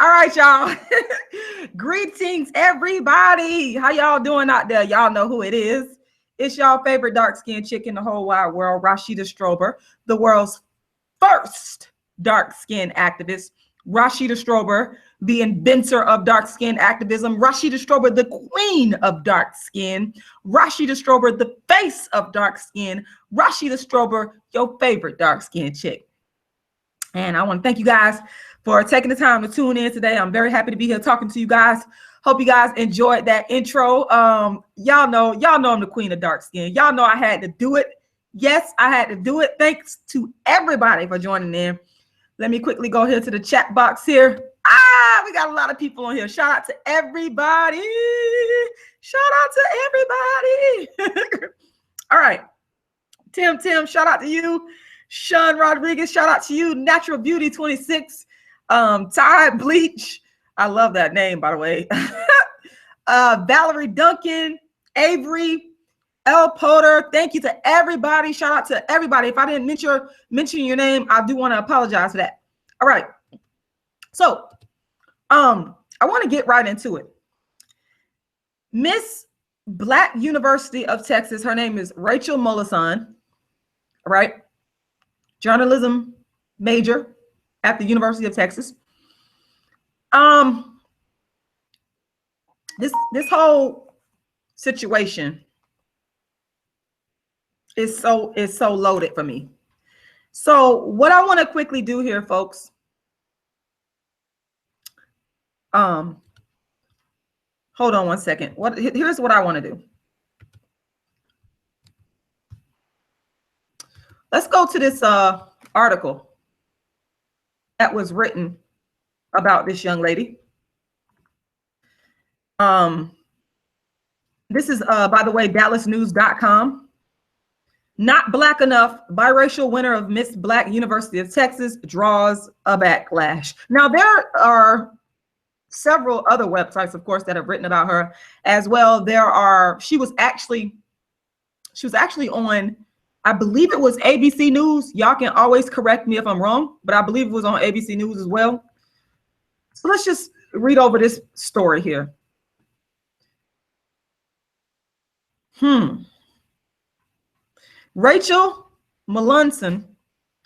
All right, y'all. Greetings, everybody. How y'all doing out there? Y'all know who it is. It's y'all favorite dark-skinned chick in the whole wide world, Rashida Strober, the world's first dark-skinned activist. Rashida Strober, the inventor of dark-skinned activism. Rashida Strober, the queen of dark skin. Rashida Strober, the face of dark skin. Rashida Strober, your favorite dark-skinned chick. And I want to thank you guys for taking the time to tune in today. I'm very happy to be here talking to you guys. Hope you guys enjoyed that intro. Y'all know I'm the queen of dark skin. Y'all know I had to do it. Yes, I had to do it. Thanks to everybody for joining in. Let me quickly go here to the chat box here. We got a lot of people on here. Shout out to everybody. Shout out to everybody. All right. Tim, shout out to you. Sean Rodriguez, shout out to you. Natural Beauty 26. Tide Bleach. I love that name, by the way. Valerie Duncan, Avery, L. Potter. Thank you to everybody. Shout out to everybody. If I didn't mention your name, I do want to apologize for that. All right. So, I want to get right into it. Miss Black University of Texas. Her name is Rachel Mollison. All right. Journalism major at the University of Texas. This whole situation is so loaded for me. So what I want to quickly do here, folks. Hold on one second. Here's what I want to do. Let's go to this article that was written about this young lady. This is, by the way, dallasnews.com. Not black enough, biracial winner of Miss Black University of Texas draws a backlash. Now, there are several other websites, of course, that have written about her as well. She was actually on, I believe it was ABC News. Y'all can always correct me if I'm wrong, but I believe it was on ABC News as well. So let's just read over this story here. Rachel Mollison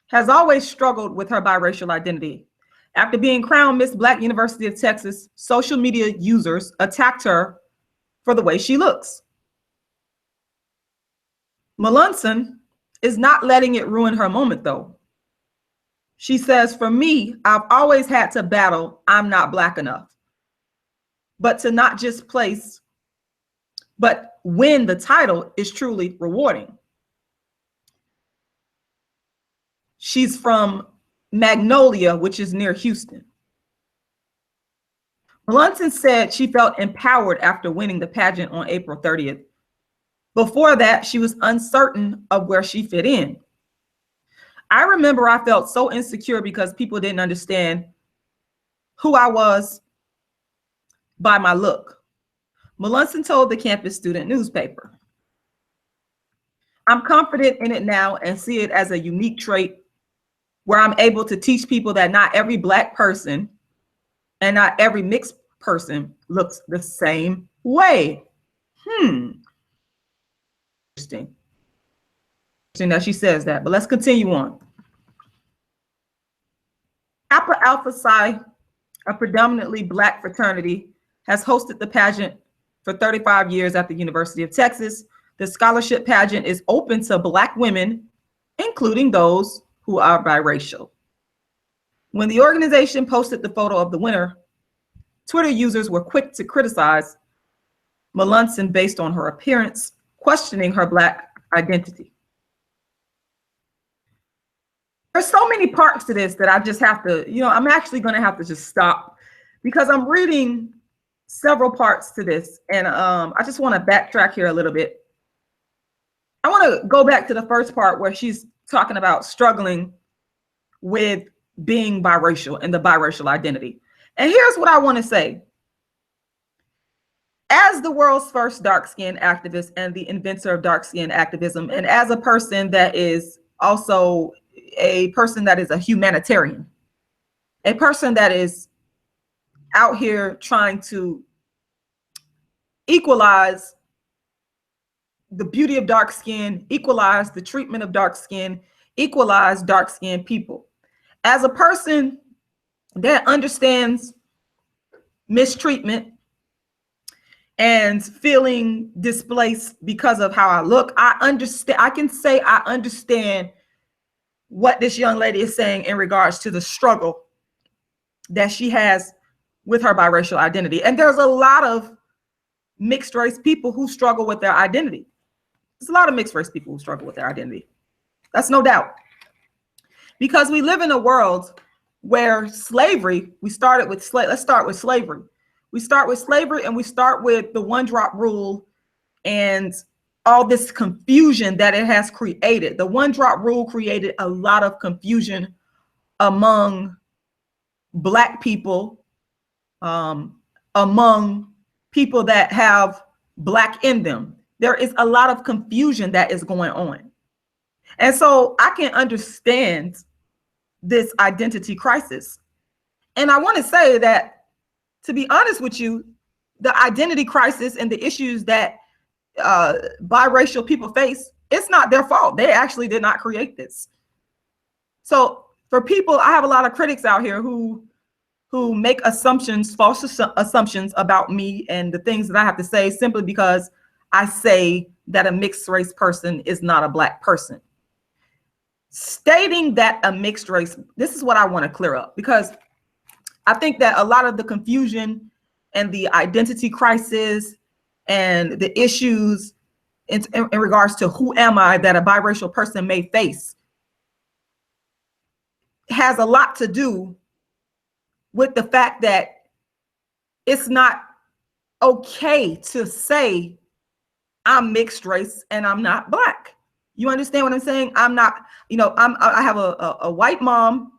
has always struggled with her biracial identity. After being crowned Miss Black University of Texas, social media users attacked her for the way she looks. Mollison is not letting it ruin her moment, though. She says, "For me, I've always had to battle I'm not black enough, but to not just place, but win the title is truly rewarding." She's from Magnolia, which is near Houston. Mollison said she felt empowered after winning the pageant on April 30th. Before that, she was uncertain of where she fit in. "I remember I felt so insecure because people didn't understand who I was by my look," Mollison told the campus student newspaper. "I'm confident in it now and see it as a unique trait where I'm able to teach people that not every black person and not every mixed person looks the same way." Interesting that she says that, but let's continue on. Kappa Alpha Psi, a predominantly black fraternity, has hosted the pageant for 35 years at the University of Texas. The scholarship pageant is open to black women, including those who are biracial. When the organization posted the photo of the winner, Twitter users were quick to criticize Mollison based on her appearance, questioning her black identity. There's so many parts to this that I just have to, I'm actually going to have to just stop because I'm reading several parts to this. And I just want to backtrack here a little bit. I want to go back to the first part where she's talking about struggling with being biracial and the biracial identity. And here's what I want to say. As the world's first dark-skinned activist and the inventor of dark-skinned activism, and as a person that is also a person that is a humanitarian, a person that is out here trying to equalize the beauty of dark skin, equalize the treatment of dark skin, equalize dark skinned people. As a person that understands mistreatment and feeling displaced because of how I look, I understand. I can say I understand what this young lady is saying in regards to the struggle that she has with her biracial identity. And there's a lot of mixed race people who struggle with their identity. There's a lot of mixed race people who struggle with their identity. That's no doubt. Because we live in a world where slavery, let's start with slavery. We start with slavery, and we start with the one-drop rule and all this confusion that it has created. The one-drop rule created a lot of confusion among Black people, among people that have Black in them. There is a lot of confusion that is going on. And so I can understand this identity crisis. And I want to say that, to be honest with you, the identity crisis and the issues that biracial people face, it's not their fault. They actually did not create this. So for people, I have a lot of critics out here who make assumptions, false assumptions about me and the things that I have to say simply because I say that a mixed race person is not a Black person. Stating that a mixed race, this is what I want to clear up, because I think that a lot of the confusion and the identity crisis and the issues in regards to who am I that a biracial person may face has a lot to do with the fact that it's not okay to say I'm mixed race and I'm not Black. You understand what I'm saying? I'm not, I have a white mom,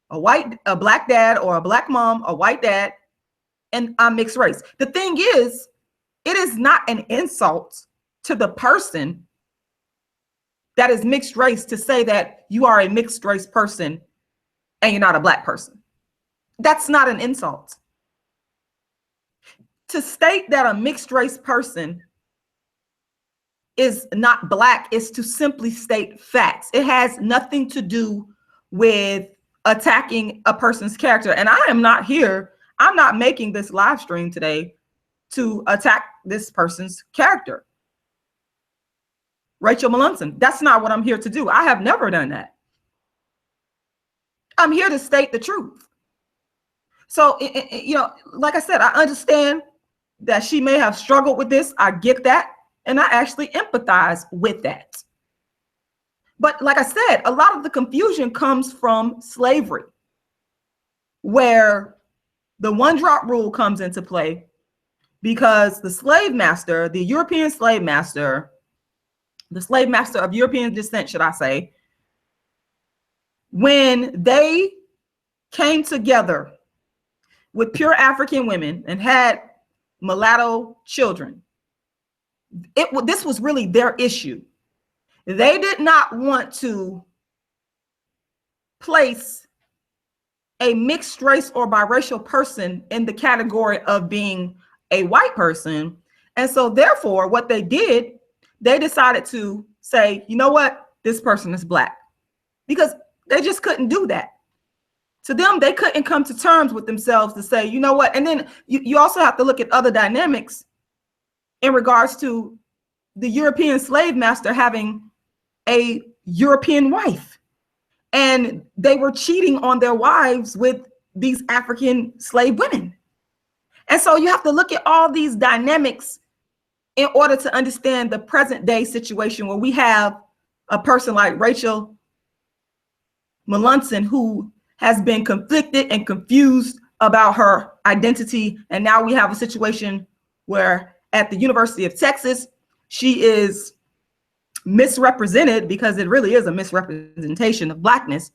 a Black dad, or a Black mom, a white dad, and I'm mixed race. The thing is, it is not an insult to the person that is mixed race to say that you are a mixed race person and you're not a Black person. That's not an insult. To state that a mixed race person is not Black is to simply state facts. It has nothing to do with attacking a person's character. And I am not here, I'm not making this live stream today to attack this person's character. Rachel Melanson, that's not what I'm here to do. I have never done that. I'm here to state the truth. So, like I said, I understand that she may have struggled with this. I get that. And I actually empathize with that. But like I said, a lot of the confusion comes from slavery, where the one-drop rule comes into play because the slave master, the European slave master, the slave master of European descent, should I say, when they came together with pure African women and had mulatto children, this was really their issue. They did not want to place a mixed race or biracial person in the category of being a white person. And so therefore, what they did, they decided to say, you know what, this person is Black, because they just couldn't do that. To them, they couldn't come to terms with themselves to say, you know what, and then you also have to look at other dynamics in regards to the European slave master having a European wife, and they were cheating on their wives with these African slave women. And so you have to look at all these dynamics in order to understand the present day situation where we have a person like Rachel Melanson who has been conflicted and confused about her identity. And now we have a situation where at the University of Texas, she is misrepresented, because it really is a misrepresentation of Blackness.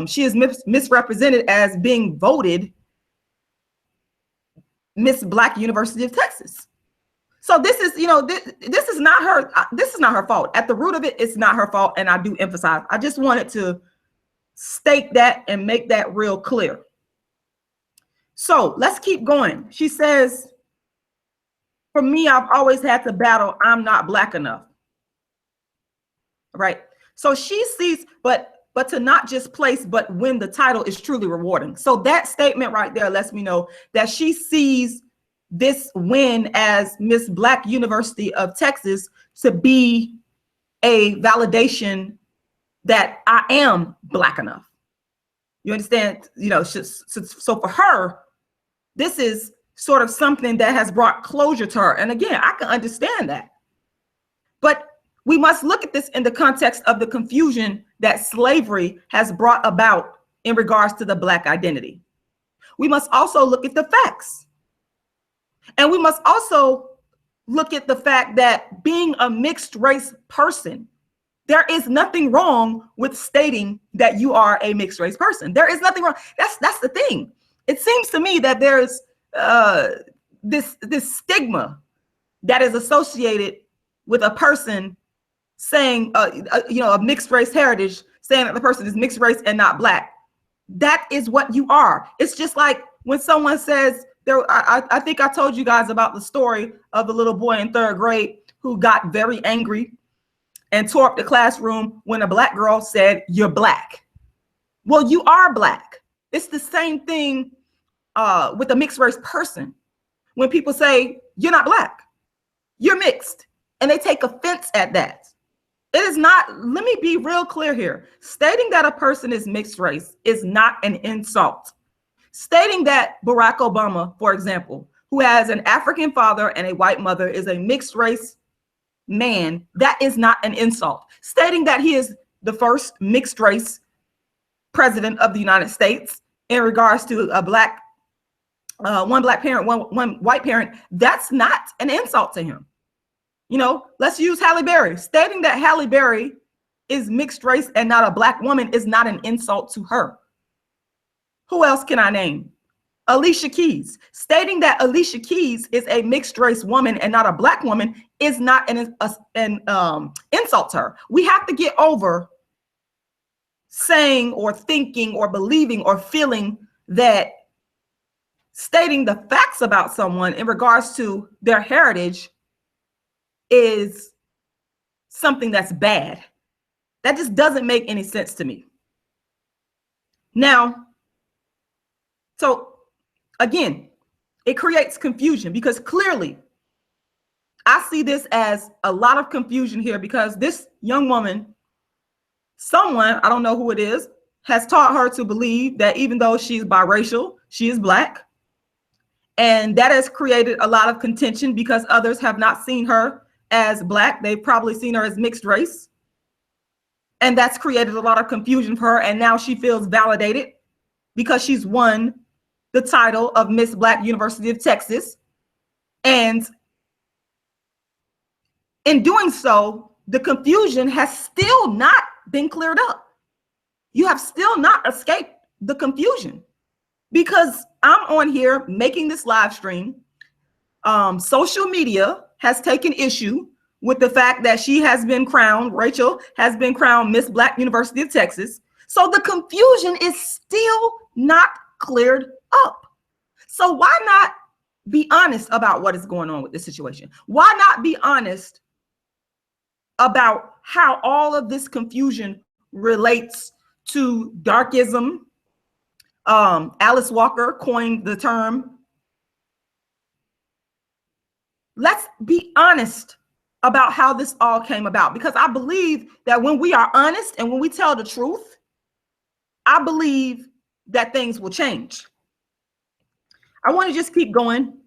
She is misrepresented as being voted Miss Black University of Texas. So this is, this is not her fault. At the root of it, it's not her fault. And I do emphasize, I just wanted to state that and make that real clear. So let's keep going. She says, for me, I've always had to battle, I'm not Black enough. Right? So she sees, but to not just place, but when the title is truly rewarding. So that statement right there lets me know that she sees this win as Miss Black University of Texas to be a validation that I am Black enough. You understand? You know, so for her, this is sort of something that has brought closure to her. And again, I can understand that. But we must look at this in the context of the confusion that slavery has brought about in regards to the Black identity. We must also look at the facts. And we must also look at the fact that being a mixed race person, there is nothing wrong with stating that you are a mixed race person. There is nothing wrong. That's the thing. It seems to me that there's this stigma that is associated with a person saying, a mixed race heritage, saying that the person is mixed race and not Black. That is what you are. It's just like when someone says, I think I told you guys about the story of the little boy in 3rd grade who got very angry and tore up the classroom when a Black girl said, "You're Black." Well, you are Black. It's the same thing with a mixed race person. When people say, "You're not Black, you're mixed," and they take offense at that. It is not, let me be real clear here. Stating that a person is mixed race is not an insult. Stating that Barack Obama, for example, who has an African father and a white mother, is a mixed race man, that is not an insult. Stating that he is the first mixed race president of the United States in regards to a Black, one Black parent, one white parent, that's not an insult to him. You know, let's use Halle Berry. Stating that Halle Berry is mixed race and not a Black woman is not an insult to her. Who else can I name? Alicia Keys. Stating that Alicia Keys is a mixed race woman and not a Black woman is not an insult to her. We have to get over saying or thinking or believing or feeling that stating the facts about someone in regards to their heritage is something that's bad. That just doesn't make any sense to me. Now, so again, it creates confusion because clearly I see this as a lot of confusion here because this young woman, someone, I don't know who it is, has taught her to believe that even though she's biracial, she is Black. And that has created a lot of contention because others have not seen her as Black. They've probably seen her as mixed race. And that's created a lot of confusion for her. And now she feels validated because she's won the title of Miss Black University of Texas. And in doing so, the confusion has still not been cleared up. You have still not escaped the confusion because I'm on here making this live stream. Social media has taken issue with the fact that she has been crowned, Rachel has been crowned Miss Black University of Texas. So the confusion is still not cleared up. So why not be honest about what is going on with this situation? Why not be honest about how all of this confusion relates to darkism? Alice Walker coined the term. Let's be honest about how this all came about, because I believe that when we are honest and when we tell the truth, I believe that things will change. I want to just keep going.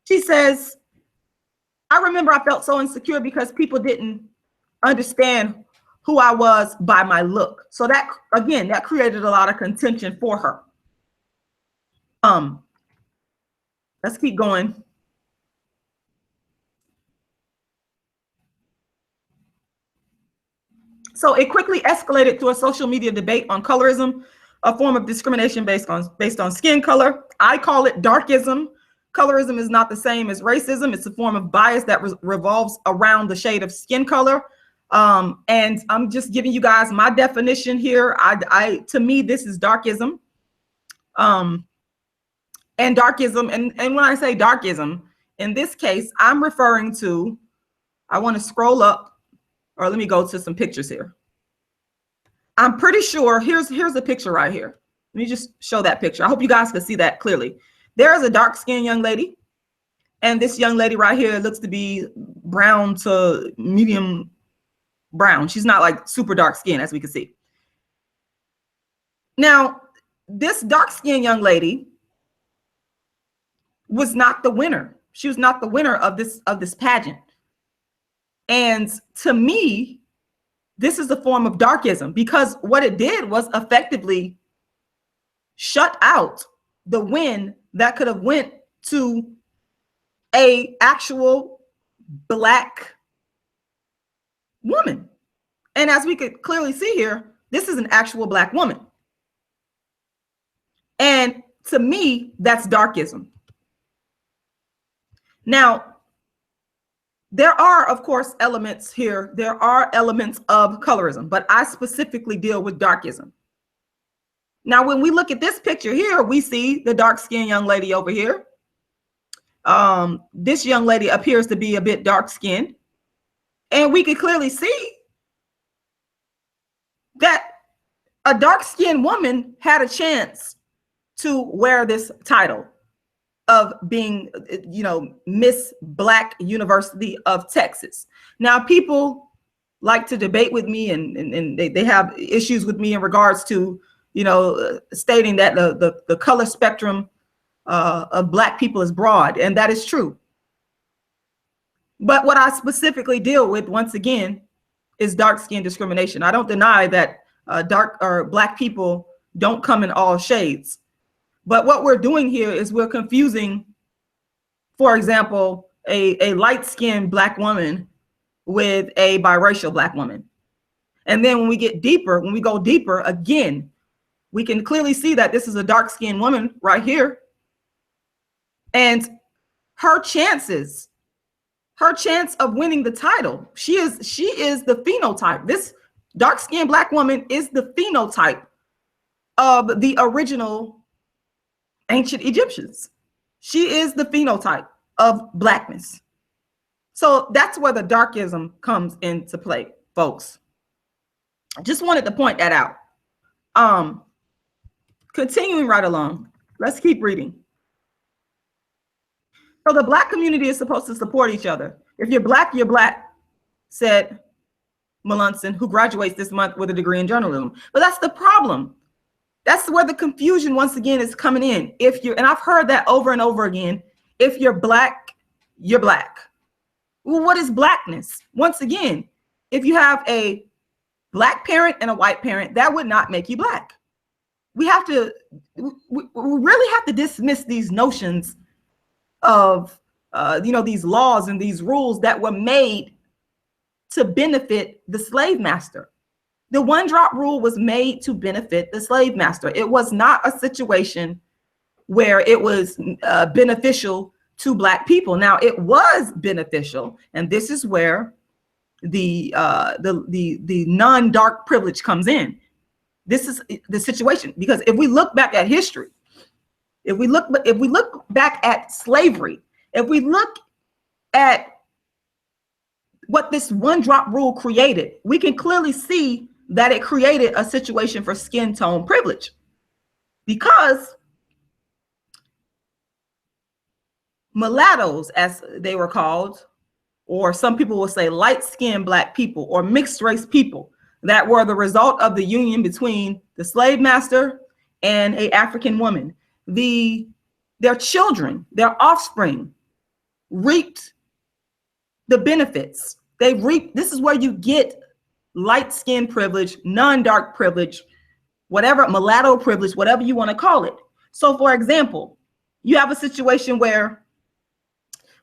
She says, I remember I felt so insecure because people didn't understand who I was by my look. So that, again, that created a lot of contention for her. Let's keep going. So it quickly escalated to a social media debate on colorism, a form of discrimination based on skin color. I call it darkism. Colorism is not the same as racism. It's a form of bias that revolves around the shade of skin color. And I'm just giving you guys my definition here. To me, this is darkism. And darkism, and when I say darkism, in this case, I'm referring to, I want to scroll up, or let me go to some pictures here. I'm pretty sure, here's a picture right here. Let me just show that picture. I hope you guys can see that clearly. There is a dark-skinned young lady, and this young lady right here looks to be brown to medium brown. She's not like super dark skin, as we can see. Now, this dark-skinned young lady was not the winner. She was not the winner of this pageant. And to me, this is a form of darkism, because what it did was effectively shut out the win that could have went to a actual Black woman. And as we could clearly see here, this is an actual Black woman. And to me, that's darkism. Now, there are, of course, elements here. There are elements of colorism, but I specifically deal with darkism. Now, when we look at this picture here, we see the dark-skinned young lady over here. This young lady appears to be a bit dark-skinned, and we can clearly see that a dark-skinned woman had a chance to wear this title of being, you know, Miss Black University of Texas. Now, people like to debate with me, and they have issues with me in regards to, you know, stating that the color spectrum of Black people is broad, and that is true. But what I specifically deal with, once again, is dark skin discrimination. I don't deny that dark or Black people don't come in all shades. But what we're doing here is we're confusing, for example, a light-skinned Black woman with a biracial Black woman. And then when we get deeper, when we go deeper, again, we can clearly see that this is a dark-skinned woman right here. And her chance of winning the title, she is the phenotype. This dark-skinned Black woman is the phenotype of the original ancient Egyptians. She is the phenotype of Blackness. So that's where the darkism comes into play, folks. I just wanted to point that out. Continuing right along, let's keep reading. So the Black community is supposed to support each other. If you're Black, you're Black, said Melanson, who graduates this month with a degree in journalism. But that's the problem. That's where the confusion once again is coming in. If you're, and I've heard that over and over again, if you're Black, you're Black. Well, what is Blackness? Once again, if you have a Black parent and a white parent, that would not make you Black. We really have to dismiss these notions of, you know, these laws and these rules that were made to benefit the slave master. The one-drop rule was made to benefit the slave master. It was not a situation where it was beneficial to Black people. Now, it was beneficial, and this is where the non-dark privilege comes in. This is the situation, because if we look back at history, if we look back at slavery, if we look at what this one-drop rule created, we can clearly see that it created a situation for skin tone privilege, because mulattoes, as they were called, or some people will say light-skinned Black people or mixed race people that were the result of the union between the slave master and an African woman, their children, their offspring reaped the benefits. This is where you get light skin privilege, non-dark privilege, whatever, mulatto privilege, whatever you want to call it. So for example, you have a situation where,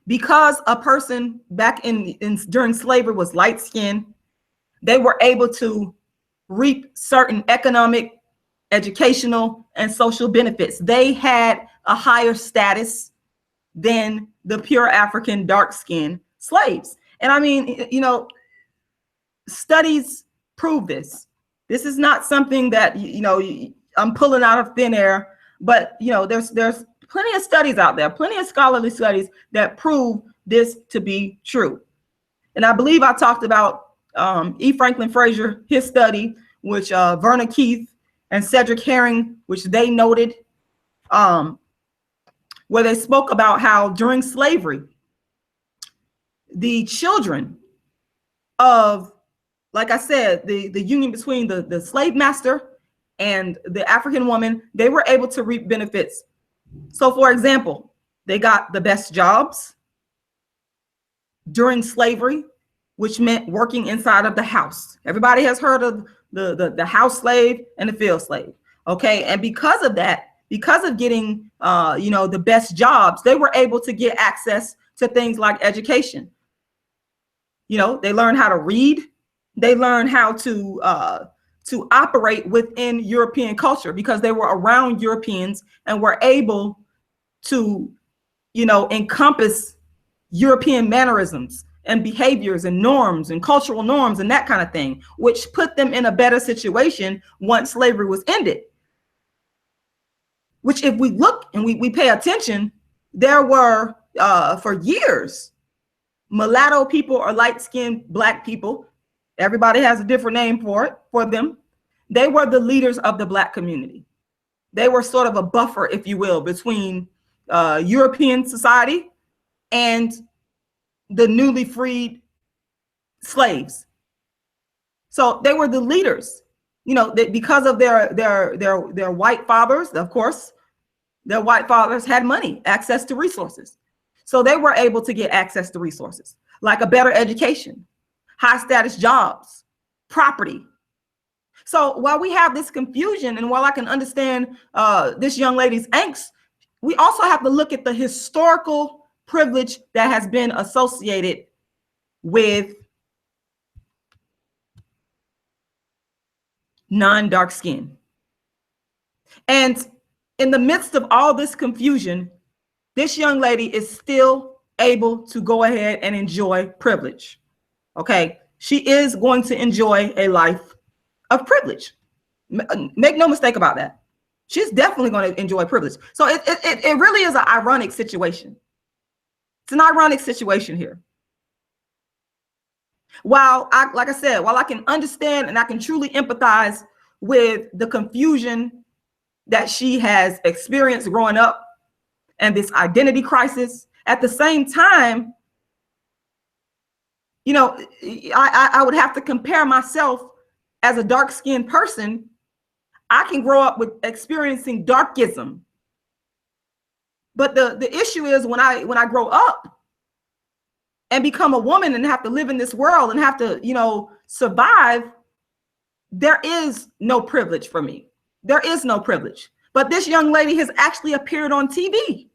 because a person back during slavery was light skinned, they were able to reap certain economic, educational, and social benefits. They had a higher status than the pure African dark-skinned slaves. And I mean, you know, studies prove this. This is not something that, you know, I'm pulling out of thin air, But there's plenty of studies out there, plenty of scholarly studies that prove this to be true. And I believe I talked about E. Franklin Frazier, his study, which Verna Keith and Cedric Herring, which they noted, where they spoke about how during slavery, the children of, like I said, the union between the slave master and the African woman, they were able to reap benefits. So, for example, they got the best jobs during slavery, which meant working inside of the house. Everybody has heard of the house slave and the field slave. Okay. And because of that, because of getting, the best jobs, they were able to get access to things like education. They learned how to read. They learned how to operate within European culture because they were around Europeans and were able to, encompass European mannerisms and behaviors and norms and cultural norms and that kind of thing, which put them in a better situation once slavery was ended. Which, if we look and we pay attention, there were, for years, mulatto people or light-skinned Black people, everybody has a different name for them. They were the leaders of the Black community. They were sort of a buffer, if you will, between European society and the newly freed slaves. So they were the leaders, because of their white fathers. Of course, their white fathers had money, access to resources. So they were able to get access to resources like a better education, high status jobs, property. So while we have this confusion, and while I can understand this young lady's angst, we also have to look at the historical privilege that has been associated with non-dark skin. And in the midst of all this confusion, this young lady is still able to go ahead and enjoy privilege. Okay, she is going to enjoy a life of privilege. Make no mistake about that. She's definitely going to enjoy privilege. So it really is an ironic situation. It's an ironic situation here. While I can understand and I can truly empathize with the confusion that she has experienced growing up and this identity crisis, at the same time, I would have to compare myself as a dark-skinned person. I can grow up with experiencing darkism. But the issue is when I grow up and become a woman and have to live in this world and have to, survive, there is no privilege for me. There is no privilege. But this young lady has actually appeared on TV.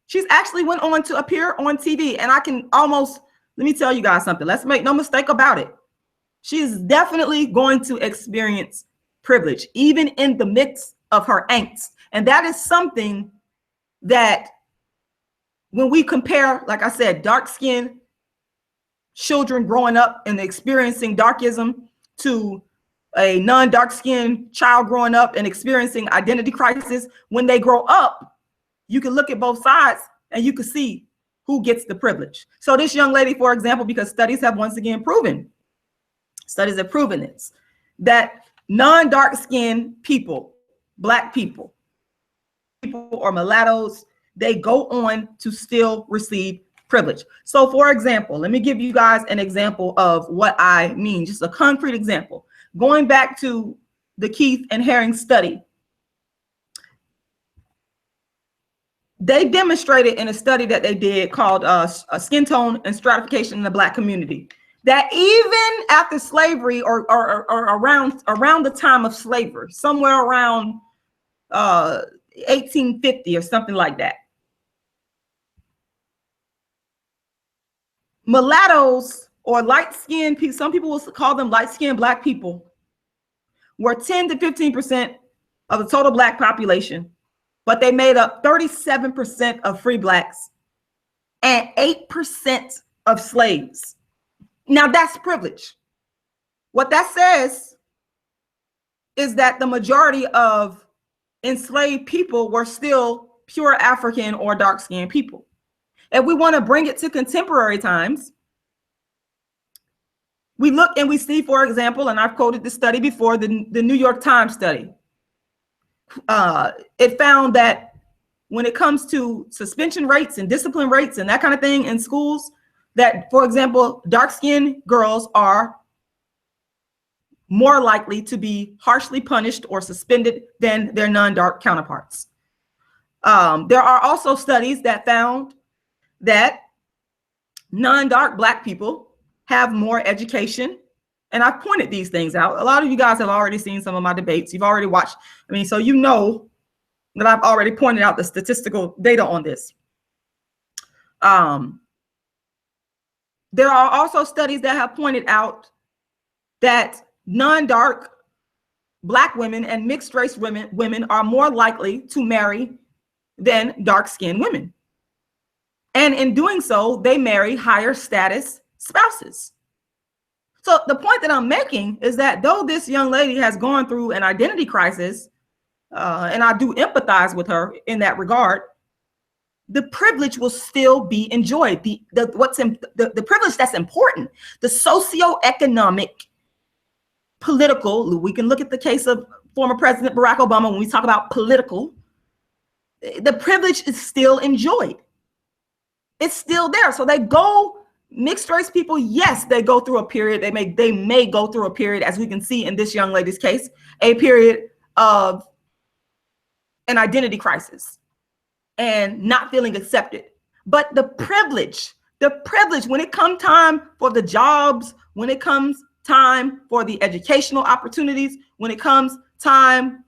She's actually went on to appear on TV. And I can almost, let me tell you guys something. Let's make no mistake about it. She's definitely going to experience privilege, even in the midst of her angst. And that is something that when we compare, like I said, dark-skinned children growing up and experiencing darkism to a non-dark-skinned child growing up and experiencing identity crisis, when they grow up, you can look at both sides and you can see who gets the privilege. So this young lady, for example, because studies have once again proven this, that non-dark-skinned people, Black people or mulattoes, they go on to still receive privilege. So for example, let me give you guys an example of what I mean, just a concrete example. Going back to the Keith and Herring study, they demonstrated in a study that they did called skin tone and stratification in the Black community, that even after slavery or around the time of slavery, somewhere around 1850 or something like that, mulattoes or light-skinned people, some people will call them light-skinned Black people, were 10 to 15% of the total Black population, but they made up 37% of free Blacks and 8% of slaves. Now that's privilege. What that says is that the majority of enslaved people were still pure African or dark-skinned people. If we want to bring it to contemporary times, we look and we see, for example, and I've quoted this study before, the New York Times study. It found that when it comes to suspension rates and discipline rates and that kind of thing in schools, that, for example, dark-skinned girls are more likely to be harshly punished or suspended than their non-dark counterparts. There are also studies that found that non-dark Black people have more education. And I've pointed these things out. A lot of you guys have already seen some of my debates. You've already watched. I mean, so you know that I've already pointed out the statistical data on this. There are also studies that have pointed out that non-dark Black women and mixed race women are more likely to marry than dark-skinned women. And in doing so, they marry higher status spouses. So the point that I'm making is that though this young lady has gone through an identity crisis, and I do empathize with her in that regard, the privilege will still be enjoyed. The privilege that's important, the socioeconomic, political, we can look at the case of former President Barack Obama when we talk about political, the privilege is still enjoyed. It's still there. So they go, mixed race people, yes, they go through a period, they may go through a period, as we can see in this young lady's case, a period of an identity crisis and not feeling accepted. But the privilege, when it comes time for the jobs, when it comes time for the educational opportunities, when it comes time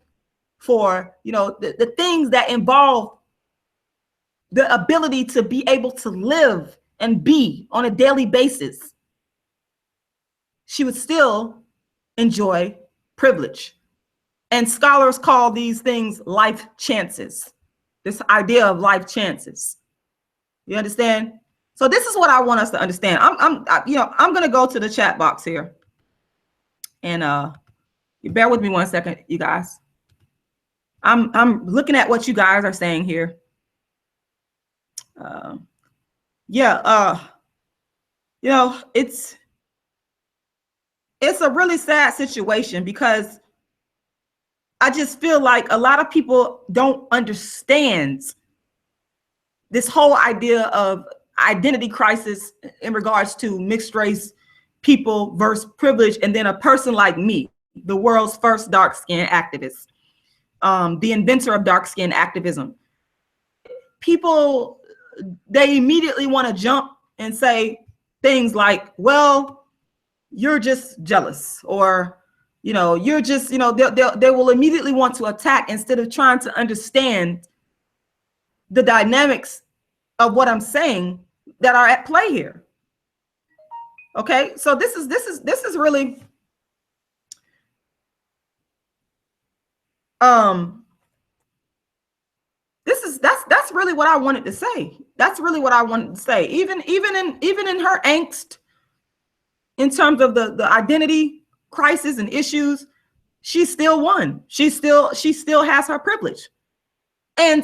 for, you know, the things that involve the ability to be able to live and be on a daily basis, she would still enjoy privilege. And scholars call these things life chances, this idea of life chances. You understand? So this is what I want us to understand. I'm going to go to the chat box here. And you bear with me one second, you guys. I'm looking at what you guys are saying here. You know, it's a really sad situation because I just feel like a lot of people don't understand this whole idea of identity crisis in regards to mixed race people versus privilege. And then a person like me, the world's first dark-skinned activist, the inventor of dark-skinned activism. People, they immediately want to jump and say things like, well, you're just jealous, or, you know, you're just, you know, they will immediately want to attack instead of trying to understand the dynamics of what I'm saying that are at play here. Okay, so this is really that's really what I wanted to say. That's really what I wanted to say. Even in her angst, in terms of the identity crisis and issues, she still won. She still has her privilege. And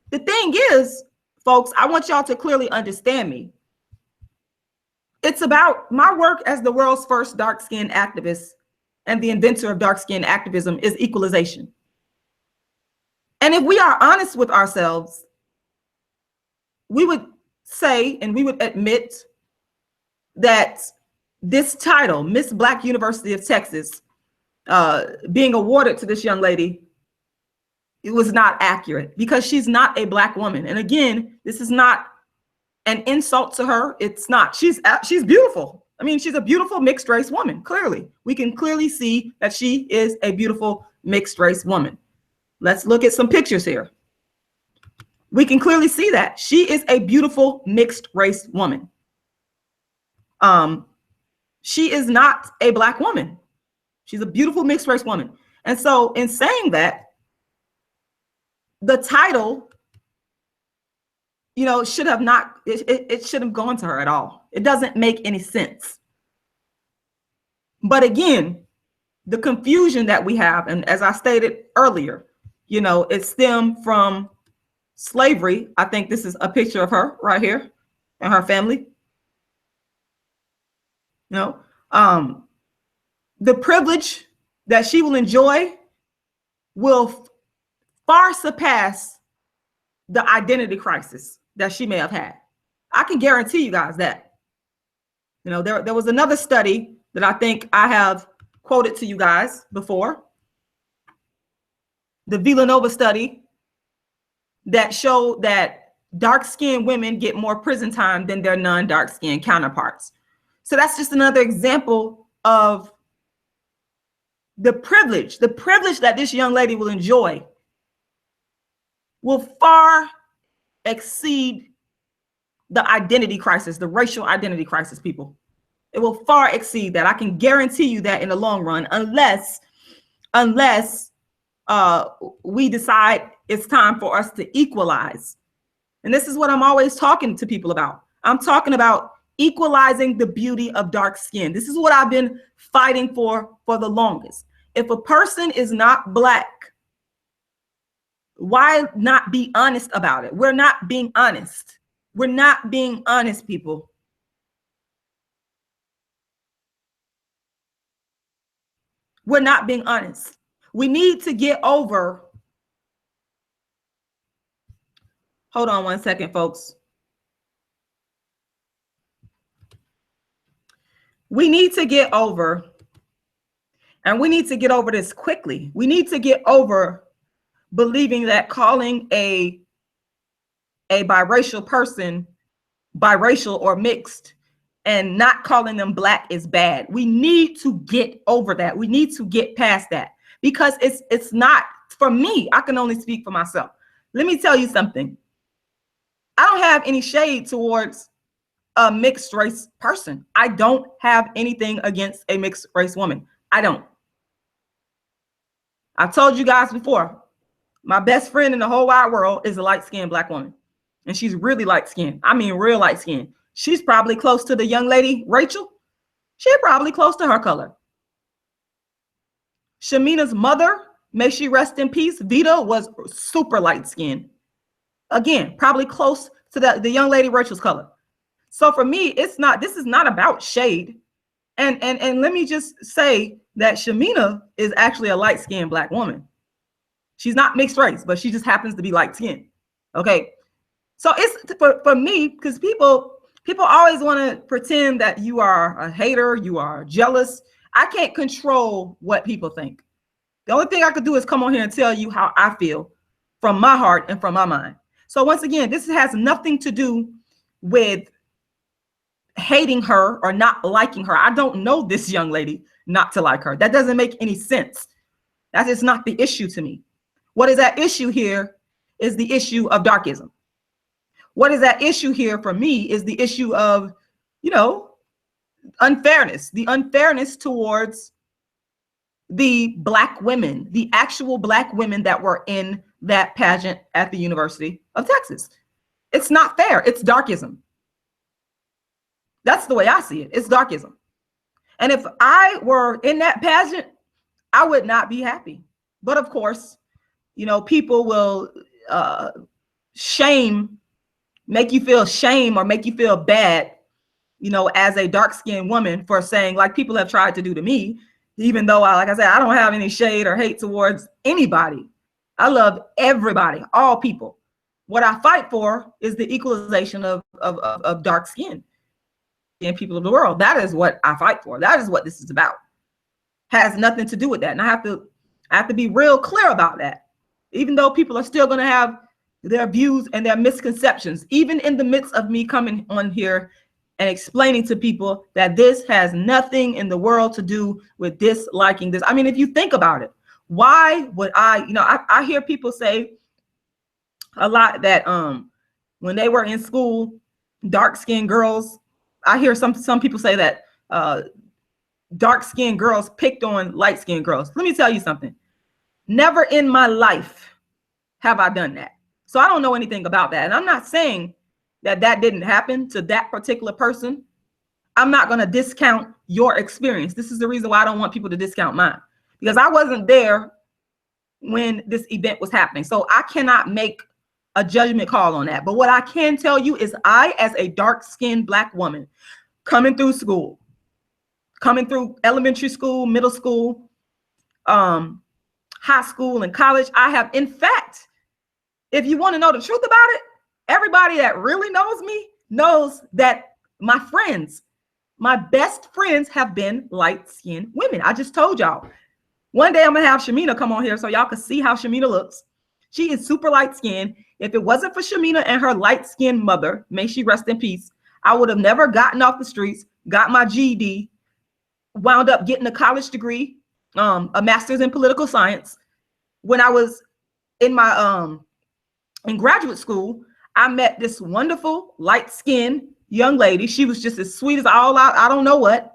the thing is, folks, I want y'all to clearly understand me. It's about my work as the world's first dark-skinned activist and the inventor of dark-skinned activism is equalization. And if we are honest with ourselves, we would say, and we would admit that this title, Miss Black University of Texas, being awarded to this young lady, it was not accurate because she's not a Black woman. And again, this is not an insult to her. It's not. She's beautiful. I mean, she's a beautiful mixed race woman. Clearly, we can clearly see that she is a beautiful mixed race woman. Let's look at some pictures here. We can clearly see that she is a beautiful mixed race woman. She is not a Black woman. She's a beautiful mixed race woman. And so in saying that, the title, you know, should have not, it should have gone to her at all. It doesn't make any sense. But again, the confusion that we have, and as I stated earlier, You know, it stemmed from slavery. I think this is a picture of her right here and her family. You know, the privilege that she will enjoy will far surpass the identity crisis that she may have had. I can guarantee you guys that. You know, there was another study that I think I have quoted to you guys before, the Villanova study, that showed that dark-skinned women get more prison time than their non-dark-skinned counterparts. So that's just another example of the privilege that this young lady will enjoy will far exceed the identity crisis, the racial identity crisis, people. It will far exceed that. I can guarantee you that in the long run, unless we decide it's time for us to equalize. And this is what I'm always talking to people about. I'm talking about equalizing the beauty of dark skin. This is what I've been fighting for the longest. If a person is not Black, why not be honest about it? We're not being honest. We're not being honest, people. We're not being honest. We need to get over. Hold on one second, folks. We need to get over, and we need to get over this quickly. We need to get over believing that calling a biracial person biracial or mixed and not calling them Black is bad. We need to get over that. We need to get past that, because it's not, for me, I can only speak for myself. Let me tell you something. I don't have any shade towards a mixed race person. I don't have anything against a mixed race woman. I don't. I've told you guys before, my best friend in the whole wide world is a light-skinned Black woman. And she's really light-skinned. I mean, real light-skinned. She's probably close to the young lady, Rachel. She's probably close to her color. Shamina's mother, may she rest in peace, Vita, was super light-skinned. Again, probably close to the young lady Rachel's color. So for me, this is not about shade. And let me just say that Shamina is actually a light-skinned Black woman. She's not mixed race, but she just happens to be light-skinned. Okay. So it's for me, because people always want to pretend that you are a hater, you are jealous. I can't control what people think. The only thing I could do is come on here and tell you how I feel from my heart and from my mind. So once again, this has nothing to do with hating her or not liking her. I don't know this young lady not to like her. That doesn't make any sense. That is not the issue to me. What is at issue here is the issue of darkism. What is at issue here for me is the issue of, unfairness, the unfairness towards the Black women, the actual Black women that were in that pageant at the University of Texas. It's not fair. It's darkism. That's the way I see it. It's darkism. And if I were in that pageant, I would not be happy. But of course, people will make you feel shame or make you feel bad, as a dark-skinned woman for saying, like people have tried to do to me, even though, like I said, I don't have any shade or hate towards anybody. I love everybody, all people. What I fight for is the equalization of dark skin and people of the world. That is what I fight for. That is what this is about. Has nothing to do with that. And I have to be real clear about that. Even though people are still going to have their views and their misconceptions, even in the midst of me coming on here and explaining to people that this has nothing in the world to do with disliking this. I mean, if you think about it, why would I hear people say a lot that when they were in school, dark-skinned girls, I hear some people say that dark-skinned girls picked on light-skinned girls. Let me tell you something. Never in my life have I done that. So I don't know anything about that. And I'm not saying that didn't happen to that particular person. I'm not going to discount your experience. This is the reason why I don't want people to discount mine, because I wasn't there when this event was happening. So I cannot make a judgment call on that. But what I can tell you is I, as a dark-skinned Black woman, coming through school, coming through elementary school, middle school, high school, and college, I have, in fact, if you want to know the truth about it, everybody that really knows me knows that my friends, my best friends, have been light-skinned women. I just told y'all. One day I'm gonna have Shamina come on here so y'all can see how Shamina looks. She is super light-skinned. If it wasn't for Shamina and her light-skinned mother, may she rest in peace, I would have never gotten off the streets, got my GED, wound up getting a college degree, a master's in political science. When I was in my in graduate school, I met this wonderful light-skinned young lady. She was just as sweet as all out. I don't know what.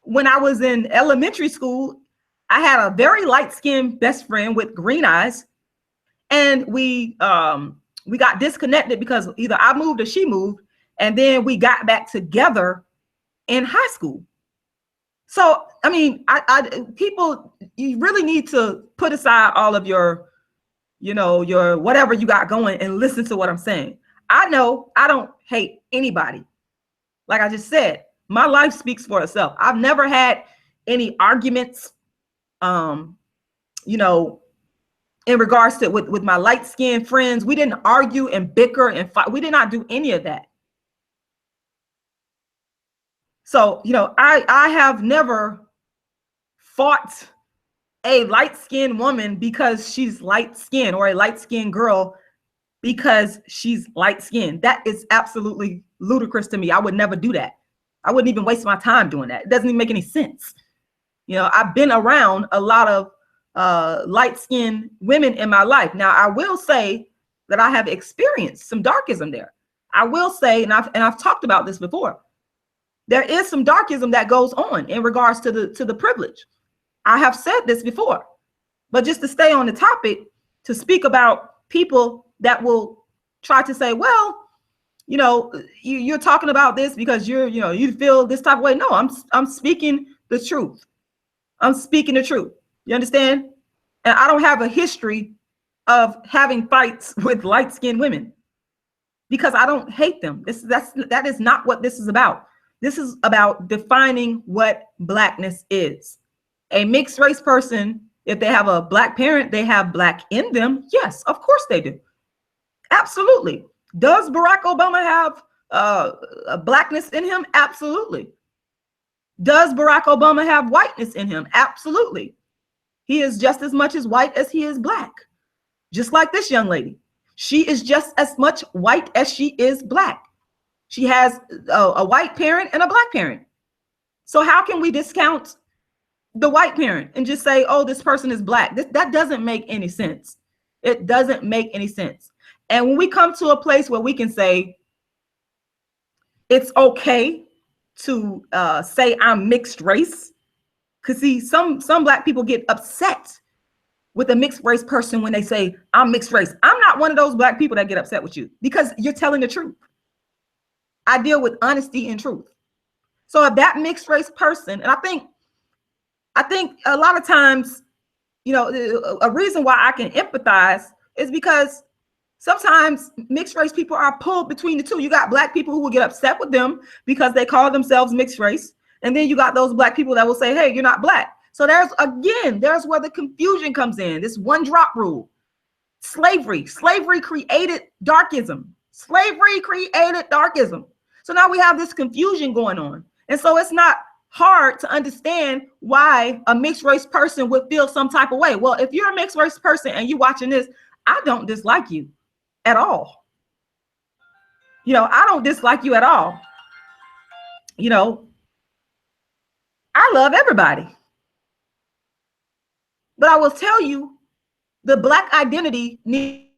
When I was in elementary school, I had a very light-skinned best friend with green eyes, and we got disconnected because either I moved or she moved, and then we got back together in high school. So, I mean, people, you really need to put aside all of your, your whatever you got going and listen to what I'm saying. I know I don't hate anybody. Like I just said, my life speaks for itself. I've never had any arguments, in regards to with my light-skinned friends. We didn't argue and bicker and fight. We did not do any of that. So, I have never fought a light-skinned woman because she's light-skinned, or a light-skinned girl because she's light-skinned. That is absolutely ludicrous to me. I would never do that. I wouldn't even waste my time doing that. It doesn't even make any sense. I've been around a lot of light-skinned women in my life. Now, I will say that I have experienced some darkism there. I will say, and I've talked about this before, there is some darkism that goes on in regards to the privilege. I have said this before, but just to stay on the topic, to speak about people that will try to say, well, you're talking about this because you feel this type of way. No, I'm speaking the truth. I'm speaking the truth. You understand? And I don't have a history of having fights with light-skinned women because I don't hate them. That is not what this is about. This is about defining what Blackness is. A mixed race person, if they have a Black parent, they have Black in them. Yes, of course they do. Absolutely. Does Barack Obama have a Blackness in him? Absolutely. Does Barack Obama have whiteness in him? Absolutely. He is just as much as white as he is Black. Just like this young lady. She is just as much white as she is Black. She has a white parent and a Black parent. So how can we discount the white parent and just say, oh, this person is Black? That doesn't make any sense. It doesn't make any sense. And when we come to a place where we can say it's okay to say I'm mixed race, because see, some Black people get upset with a mixed race person when they say I'm mixed race. I'm not one of those Black people that get upset with you because you're telling the truth. I deal with honesty and truth. So if that mixed race person, and I think a lot of times, a reason why I can empathize is because sometimes mixed race people are pulled between the two. You got Black people who will get upset with them because they call themselves mixed race. And then you got those Black people that will say, hey, you're not Black. So there's where the confusion comes in. This one drop rule. Slavery created darkism. Slavery created darkism. So now we have this confusion going on. And so it's not hard to understand why a mixed race person would feel some type of way. Well, if you're a mixed race person and you're watching this, I don't dislike you at all. I don't dislike you at all. I love everybody. But I will tell you, the Black identity needs